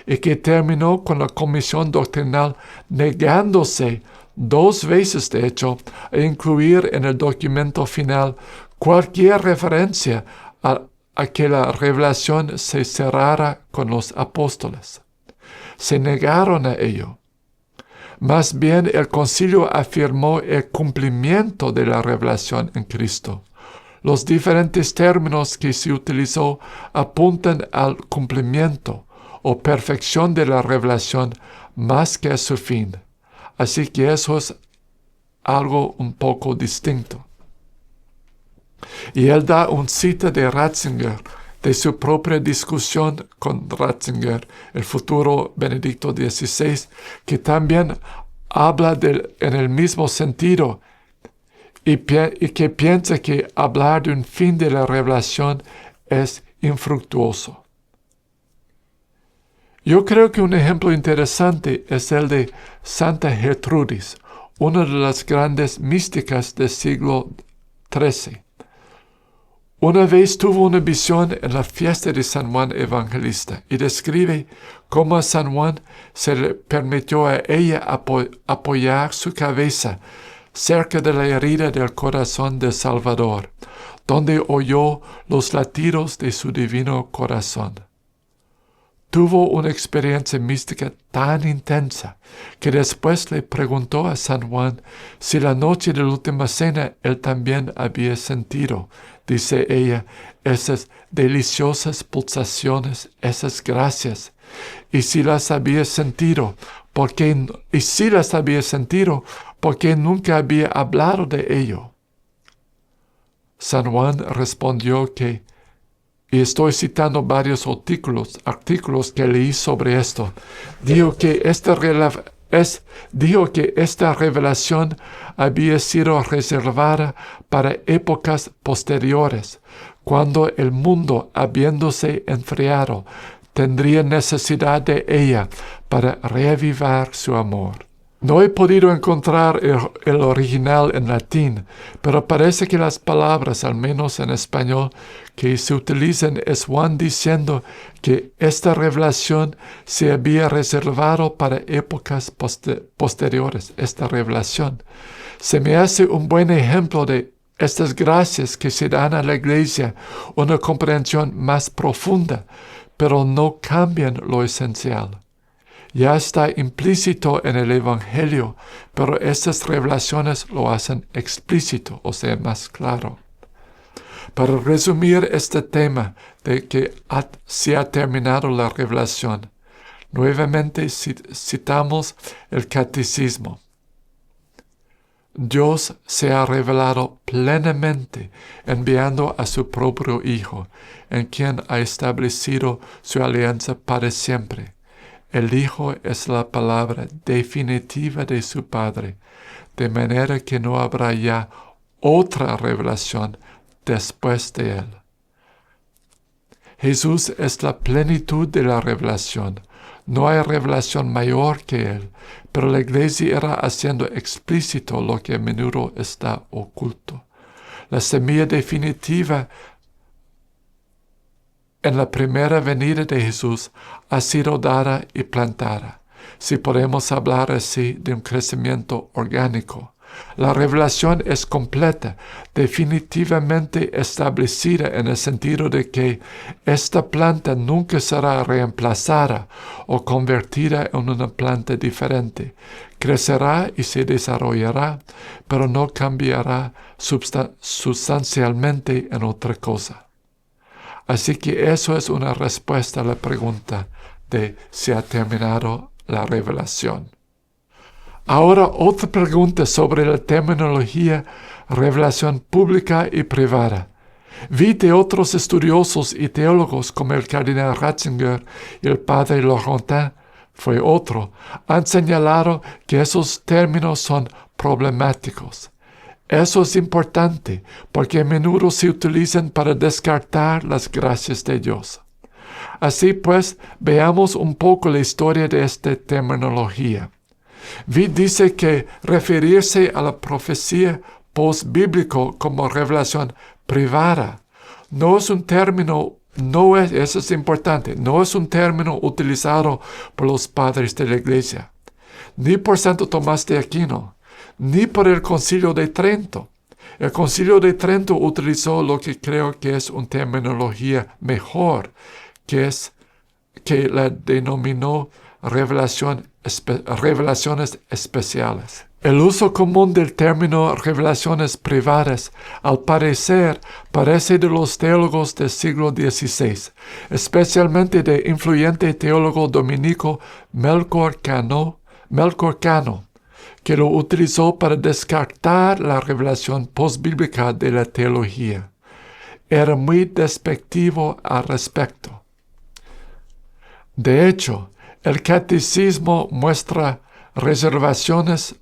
y que terminó con la comisión doctrinal negándose 2 veces, de hecho, a incluir en el documento final cualquier referencia a que la revelación se cerrara con los apóstoles. Se negaron a ello. Más bien, el concilio afirmó el cumplimiento de la revelación en Cristo. Los diferentes términos que se utilizó apuntan al cumplimiento o perfección de la revelación más que a su fin. Así que eso es algo un poco distinto. Y él da un cita de Ratzinger, de su propia discusión con Ratzinger, el futuro Benedicto XVI, que también habla en el mismo sentido y que piensa que hablar de un fin de la revelación es infructuoso. Yo creo que un ejemplo interesante es el de Santa Gertrudis, una de las grandes místicas del siglo XIII. Una vez tuvo una visión en la fiesta de San Juan Evangelista y describe cómo a San Juan se le permitió a ella apoyar su cabeza cerca de la herida del corazón del Salvador, donde oyó los latidos de su divino corazón. Tuvo una experiencia mística tan intensa que después le preguntó a San Juan si la noche de la última cena él también había sentido, dice ella, esas deliciosas pulsaciones, esas gracias. Y si las había sentido, ¿por qué nunca había hablado de ello? San Juan respondió que, y estoy citando varios artículos que leí sobre esto, dijo que esta revelación había sido reservada para épocas posteriores, cuando el mundo, habiéndose enfriado, tendría necesidad de ella para reavivar su amor. No he podido encontrar el original en latín, pero parece que las palabras, al menos en español, que se utilizan es Juan diciendo que esta revelación se había reservado para épocas posteriores. Esta revelación se me hace un buen ejemplo de estas gracias que se dan a la Iglesia, una comprensión más profunda, pero no cambian lo esencial. Ya está implícito en el Evangelio, pero estas revelaciones lo hacen explícito, o sea, más claro. Para resumir este tema de que se ha terminado la revelación, nuevamente citamos el Catecismo. Dios se ha revelado plenamente enviando a su propio Hijo, en quien ha establecido su alianza para siempre. El Hijo es la palabra definitiva de su Padre, de manera que no habrá ya otra revelación después de Él. Jesús es la plenitud de la revelación. No hay revelación mayor que Él, pero la Iglesia irá haciendo explícito lo que a menudo está oculto. La semilla definitiva en la primera venida de Jesús ha sido dada y plantada. si podemos hablar así de un crecimiento orgánico. La revelación es completa, definitivamente establecida en el sentido de que esta planta nunca será reemplazada o convertida en una planta diferente. Crecerá y se desarrollará, pero no cambiará sustancialmente en otra cosa. Así que eso es una respuesta a la pregunta de si ha terminado la revelación. Ahora otra pregunta sobre la terminología revelación pública y privada. Vi de otros estudiosos y teólogos como el cardenal Ratzinger y el padre Laurentin, fue otro, han señalado que esos términos son problemáticos. Eso es importante porque a menudo se utilizan para descartar las gracias de Dios. Así pues, veamos un poco la historia de esta terminología. Witt dice que referirse a la profecía post-bíblico como revelación privada no es un término, eso es importante, no es un término utilizado por los padres de la Iglesia, ni por Santo Tomás de Aquino, ni por el Concilio de Trento. El Concilio de Trento utilizó lo que creo que es una terminología mejor, que la denominó revelaciones especiales. El uso común del término revelaciones privadas, al parecer, parece de los teólogos del siglo XVI, especialmente del influyente teólogo dominico Melchor Cano, que lo utilizó para descartar la revelación postbíblica de la teología. Era muy despectivo al respecto. De hecho, el catecismo muestra reservaciones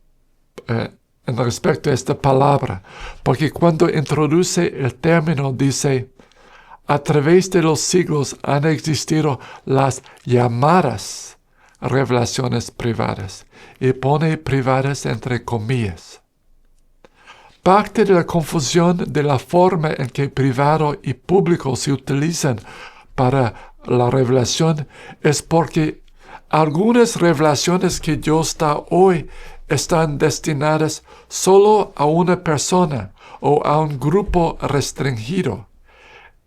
en respecto a esta palabra, porque cuando introduce el término dice, a través de los siglos han existido las llamadas revelaciones privadas, y pone privadas entre comillas. Parte de la confusión de la forma en que privado y público se utilizan para la revelación es porque algunas revelaciones que Dios da hoy están destinadas solo a una persona o a un grupo restringido.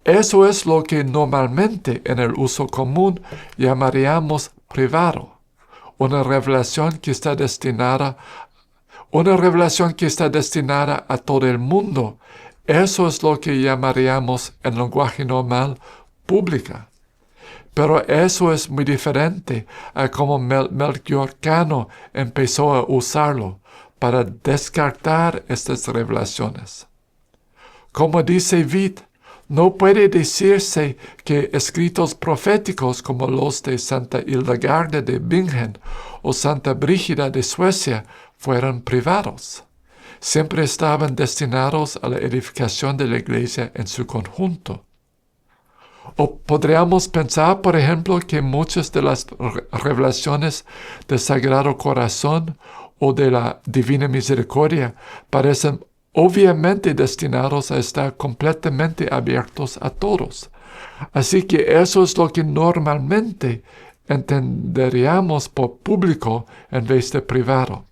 Eso es lo que normalmente en el uso común llamaríamos privado. Una revelación que está destinada a todo el mundo. Eso es lo que llamaríamos en lenguaje normal pública. Pero eso es muy diferente a cómo Melchor Cano empezó a usarlo para descartar estas revelaciones. Como dice Witt, no puede decirse que escritos proféticos como los de Santa Hildegarda de Bingen o Santa Brígida de Suecia fueran privados. Siempre estaban destinados a la edificación de la Iglesia en su conjunto. O podríamos pensar, por ejemplo, que muchas de las revelaciones del Sagrado Corazón o de la Divina Misericordia parecen obviamente destinados a estar completamente abiertos a todos. Así que eso es lo que normalmente entenderíamos por público en vez de privado.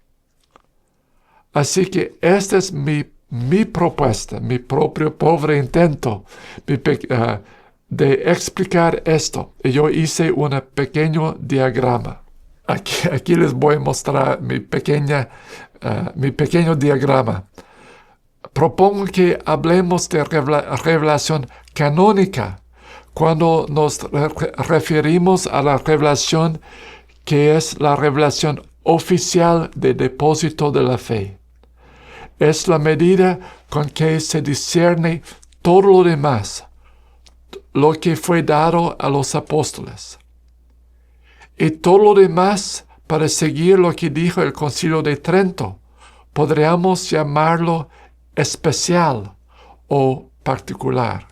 Así que esta es mi propuesta, mi propio pobre intento de explicar esto. Yo hice un pequeño diagrama. Aquí les voy a mostrar mi pequeño diagrama. Propongo que hablemos de revelación canónica cuando nos referimos a la revelación que es la revelación oficial de depósito de la fe. Es la medida con que se discierne todo lo demás, lo que fue dado a los apóstoles. Y todo lo demás, para seguir lo que dijo el Concilio de Trento, podríamos llamarlo especial o particular.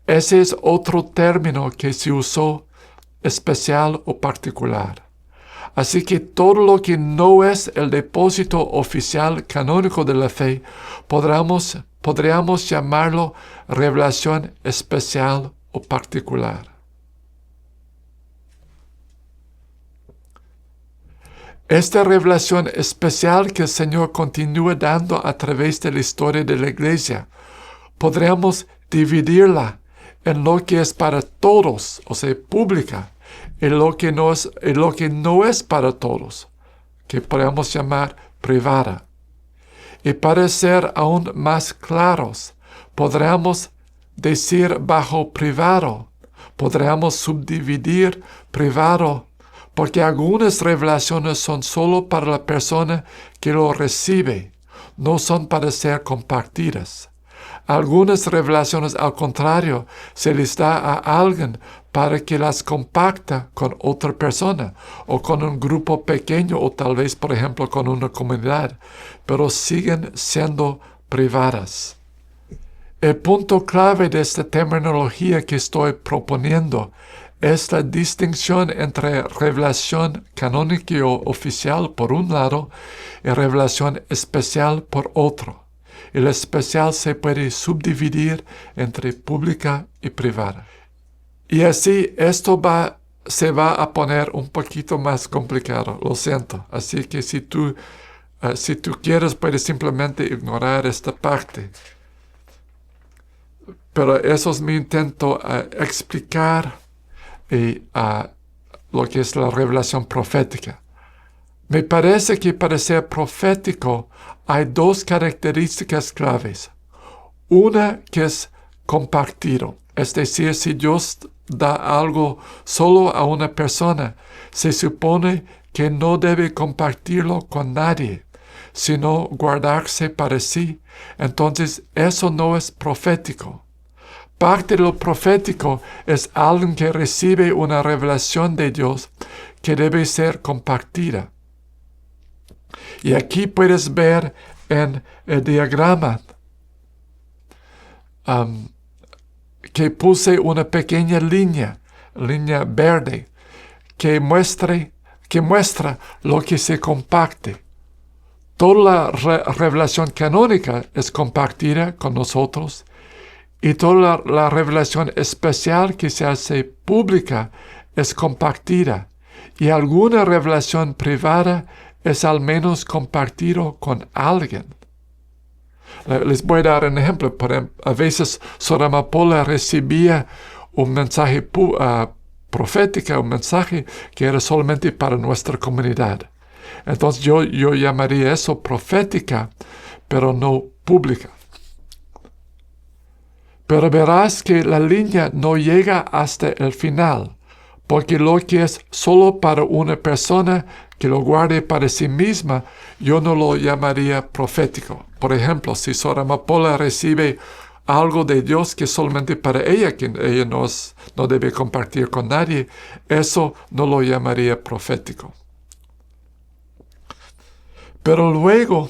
Ese es otro término que se usó, especial o particular. Así que todo lo que no es el depósito oficial canónico de la fe, podríamos llamarlo revelación especial o particular. Esta revelación especial que el Señor continúa dando a través de la historia de la iglesia, podríamos dividirla en lo que es para todos, o sea, pública, y lo que no es para todos, que podemos llamar privada. Y para ser aún más claros, podríamos decir bajo privado, podríamos subdividir privado, porque algunas revelaciones son solo para la persona que lo recibe, no son para ser compartidas. Algunas revelaciones, al contrario, se les da a alguien para que las comparta con otra persona, o con un grupo pequeño, o tal vez, por ejemplo, con una comunidad, pero siguen siendo privadas. El punto clave de esta terminología que estoy proponiendo es la distinción entre revelación canónica o oficial por un lado y revelación especial por otro. El especial se puede subdividir entre pública y privada. Y así esto se va a poner un poquito más complicado, lo siento. Así que si tú quieres, puedes simplemente ignorar esta parte. Pero eso es mi intento explicar lo que es la revelación profética. Me parece que para ser profético hay dos características claves. Una que es compartido, es decir, si Dios da algo solo a una persona, se supone que no debe compartirlo con nadie, sino guardarse para sí. Entonces, eso no es profético. Parte de lo profético es alguien que recibe una revelación de Dios que debe ser compartida. Y aquí puedes ver en el diagrama que puse una pequeña línea verde, que muestra lo que se comparte. Toda la revelación canónica es compartida con nosotros, y toda la revelación especial que se hace pública es compartida, y alguna revelación privada es al menos compartido con alguien. Les voy a dar un ejemplo. A veces Sor Amapola recibía un mensaje profético, un mensaje que era solamente para nuestra comunidad. Entonces yo llamaría eso profética, pero no pública. Pero verás que la línea no llega hasta el final, porque lo que es solo para una persona que lo guarde para sí misma, yo no lo llamaría profético. Por ejemplo, si Sor Amapola recibe algo de Dios que es solamente para ella, que ella no debe compartir con nadie, eso no lo llamaría profético. Pero luego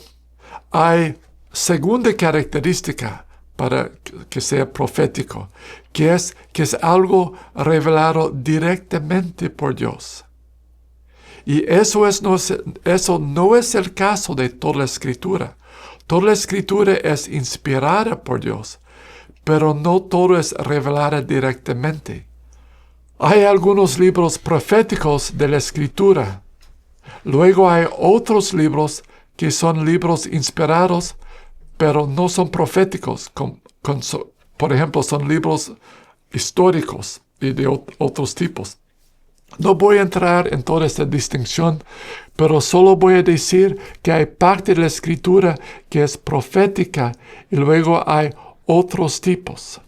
hay segunda característica para que sea profético, que es algo revelado directamente por Dios. Y eso no es el caso de toda la Escritura. Toda la Escritura es inspirada por Dios, pero no todo es revelado directamente. Hay algunos libros proféticos de la Escritura. Luego hay otros libros que son libros inspirados, pero no son proféticos. Por ejemplo, son libros históricos y de otros tipos. No voy a entrar en toda esta distinción, pero solo voy a decir que hay parte de la Escritura que es profética y luego hay otros tipos.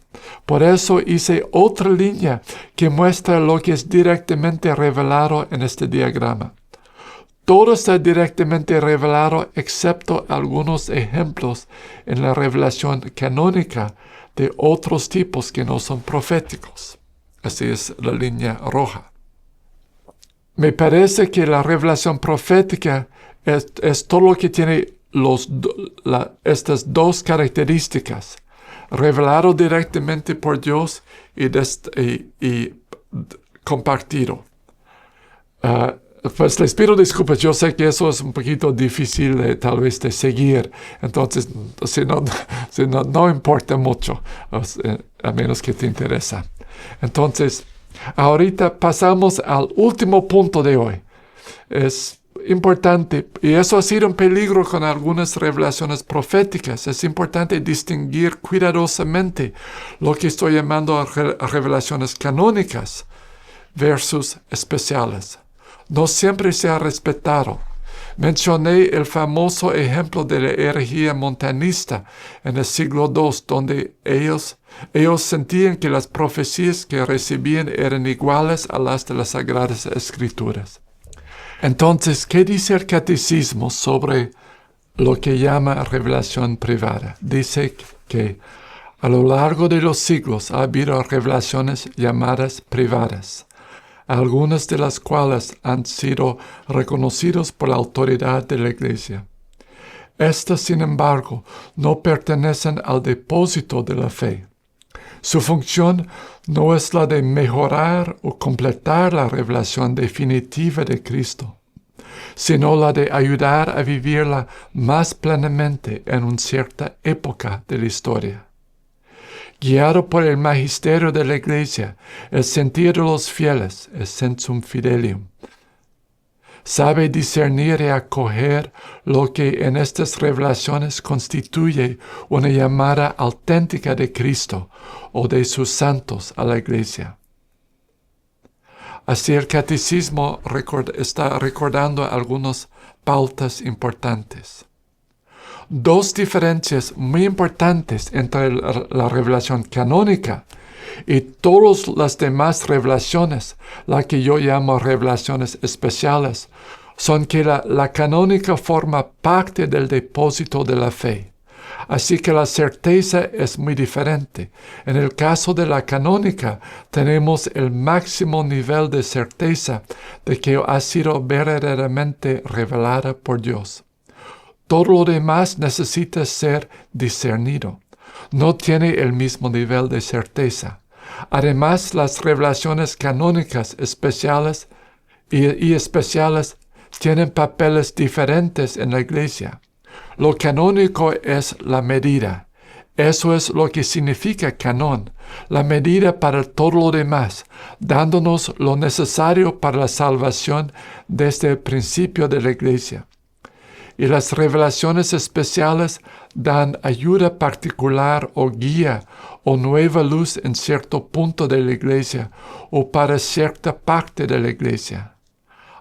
Por eso hice otra línea que muestra lo que es directamente revelado en este diagrama. Todo está directamente revelado excepto algunos ejemplos en la revelación canónica de otros tipos que no son proféticos. Así es la línea roja. Me parece que la revelación profética es todo lo que tiene estas dos características. Revelado directamente por Dios y compartido. Pues les pido disculpas, yo sé que eso es un poquito difícil tal vez de seguir, entonces si no importa mucho, a menos que te interesa. Entonces, ahorita pasamos al último punto de hoy. importante, y eso ha sido un peligro con algunas revelaciones proféticas. Es importante distinguir cuidadosamente lo que estoy llamando revelaciones canónicas versus especiales. No siempre se ha respetado. Mencioné el famoso ejemplo de la herejía montanista en el siglo II, donde ellos sentían que las profecías que recibían eran iguales a las de las Sagradas Escrituras. Entonces, ¿qué dice el catecismo sobre lo que llama revelación privada? Dice que a lo largo de los siglos ha habido revelaciones llamadas privadas, algunas de las cuales han sido reconocidas por la autoridad de la Iglesia. Estas, sin embargo, no pertenecen al depósito de la fe. Su función no es la de mejorar o completar la revelación definitiva de Cristo, sino la de ayudar a vivirla más plenamente en una cierta época de la historia. Guiado por el magisterio de la Iglesia, el sentir de los fieles, el sensum fidelium, sabe discernir y acoger lo que en estas revelaciones constituye una llamada auténtica de Cristo o de sus santos a la Iglesia. Así el catecismo está recordando algunas pautas importantes. Dos diferencias muy importantes entre la revelación canónica y todas las demás revelaciones, la que yo llamo revelaciones especiales, son que la canónica forma parte del depósito de la fe. Así que la certeza es muy diferente. En el caso de la canónica, tenemos el máximo nivel de certeza de que ha sido verdaderamente revelada por Dios. Todo lo demás necesita ser discernido. No tiene el mismo nivel de certeza. Además, las revelaciones canónicas especiales y especiales tienen papeles diferentes en la Iglesia. Lo canónico es la medida. Eso es lo que significa canón, la medida para todo lo demás, dándonos lo necesario para la salvación desde el principio de la Iglesia. Y las revelaciones especiales dan ayuda particular o guía o nueva luz en cierto punto de la Iglesia o para cierta parte de la Iglesia.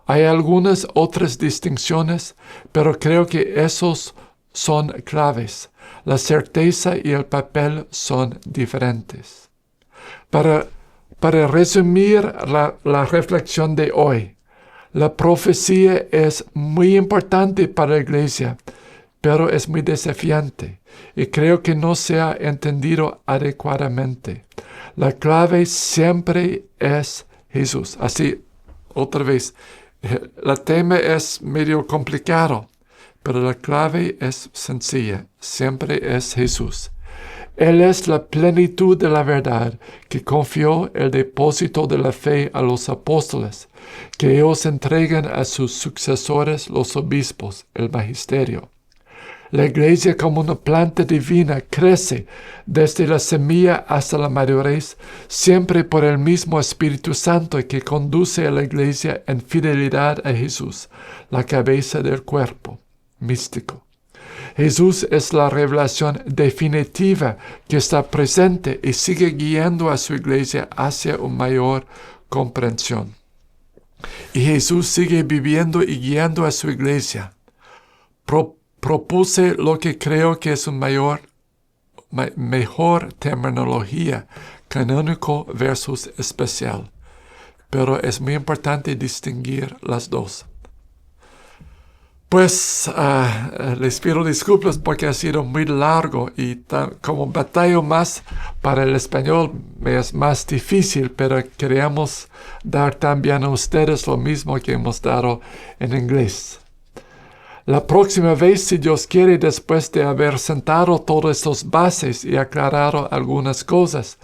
Hay algunas otras distinciones, pero creo que esos son claves. La certeza y el papel son diferentes. Para resumir la reflexión de hoy, la profecía es muy importante para la Iglesia, pero es muy desafiante y creo que no se ha entendido adecuadamente. La clave siempre es Jesús. Así, otra vez, el tema es medio complicado, pero la clave es sencilla. Siempre es Jesús. Él es la plenitud de la verdad que confió el depósito de la fe a los apóstoles, que ellos entregan a sus sucesores, los obispos, el magisterio. La Iglesia como una planta divina crece desde la semilla hasta la madurez, siempre por el mismo Espíritu Santo que conduce a la Iglesia en fidelidad a Jesús, la cabeza del cuerpo místico. Jesús es la revelación definitiva que está presente y sigue guiando a su Iglesia hacia una mayor comprensión. Y Jesús sigue viviendo y guiando a su Iglesia. Propuse lo que creo que es una mejor terminología, canónico versus especial. Pero es muy importante distinguir las dos. Pues les pido disculpas porque ha sido muy largo y como batallo más para el español me es más difícil, pero queríamos dar también a ustedes lo mismo que hemos dado en inglés. La próxima vez, si Dios quiere, después de haber sentado todas estas bases y aclarado algunas cosas,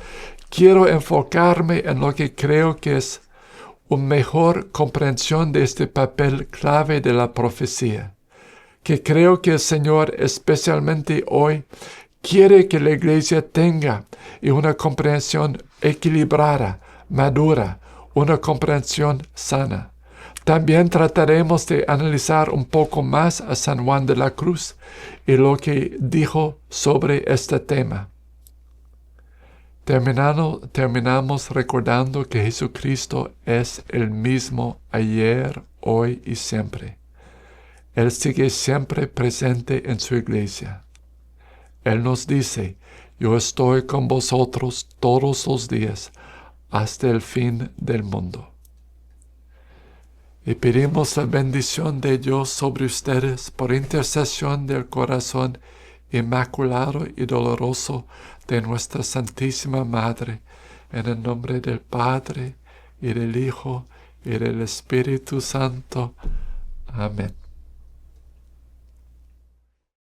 quiero enfocarme en lo que creo que es una mejor comprensión de este papel clave de la profecía, que creo que el Señor, especialmente hoy, quiere que la Iglesia tenga y una comprensión equilibrada, madura, una comprensión sana. También trataremos de analizar un poco más a San Juan de la Cruz y lo que dijo sobre este tema. Terminamos recordando que Jesucristo es el mismo ayer, hoy y siempre. Él sigue siempre presente en su iglesia. Él nos dice: yo estoy con vosotros todos los días hasta el fin del mundo. Y pedimos la bendición de Dios sobre ustedes por intercesión del corazón inmaculado y doloroso de nuestra Santísima Madre, en el nombre del Padre, y del Hijo, y del Espíritu Santo. Amén.